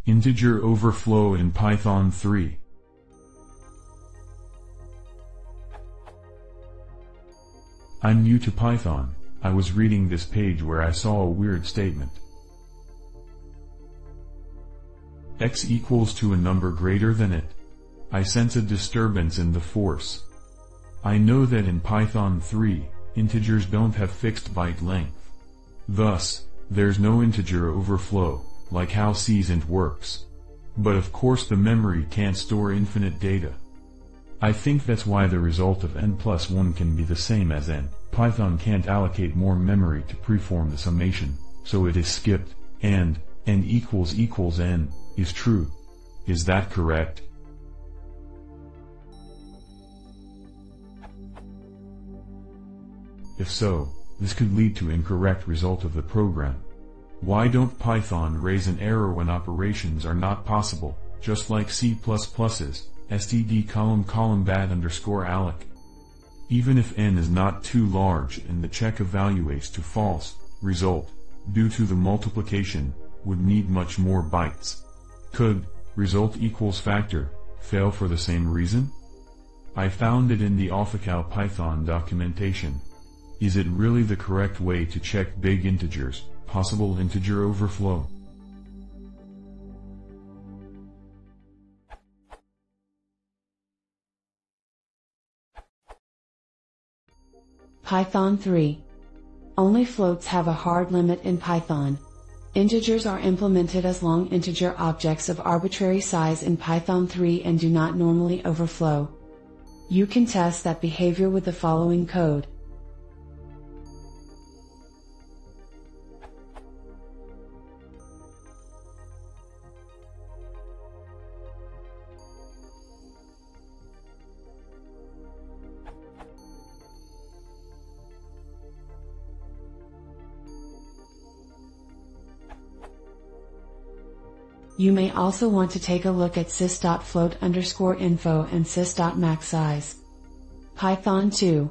Integer overflow in Python 3. I'm new to Python. I was reading this page where I saw a weird statement. X equals to a number greater than it. I sense a disturbance in the force. I know that in Python 3, integers don't have fixed byte length. Thus, there's no integer overflow, like how Cint works. But of course the memory can't store infinite data. I think that's why the result of n+1 can be the same as n. Python can't allocate more memory to preform the summation, so it is skipped, and n equals n is true. Is that correct? If so, this could lead to incorrect result of the program. Why don't Python raise an error when operations are not possible, just like C++'s std ::bad_alloc? Even if n is not too large and the check evaluates to false, result, due to the multiplication, would need much more bytes. Could result equals factor fail for the same reason? I found it in the official Python documentation. Is it really the correct way to check big integers, possible integer overflow? Python 3. Only floats have a hard limit in Python. Integers are implemented as long integer objects of arbitrary size in Python 3 and do not normally overflow. You can test that behavior with the following code. You may also want to take a look at sys.float_info and sys.maxsize. Python 2.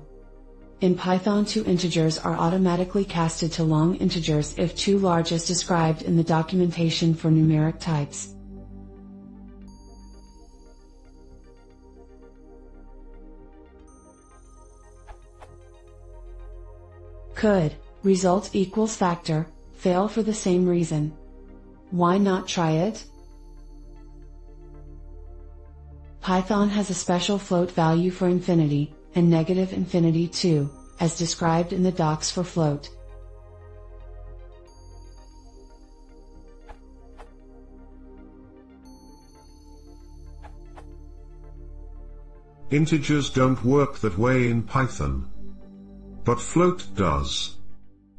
In Python 2, integers are automatically casted to long integers if too large as described in the documentation for numeric types. Could result equals factor fail for the same reason? Why not try it? Python has a special float value for infinity, and negative infinity too, as described in the docs for float. Integers don't work that way in Python. But float does.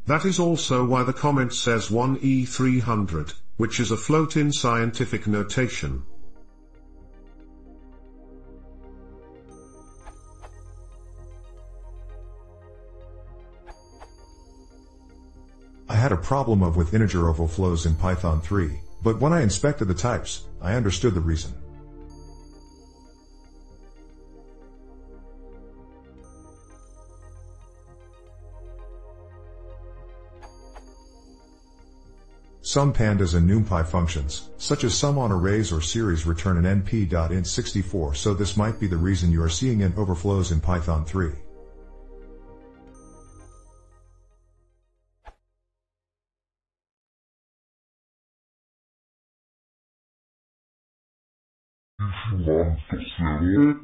That is also why the comment says 1e300, which is a float in scientific notation. I had a problem with integer overflows in Python 3, but when I inspected the types, I understood the reason. Some pandas and NumPy functions, such as sum on arrays or series, return an np.int64, so this might be the reason you are seeing int overflows in Python 3. If you want to see it,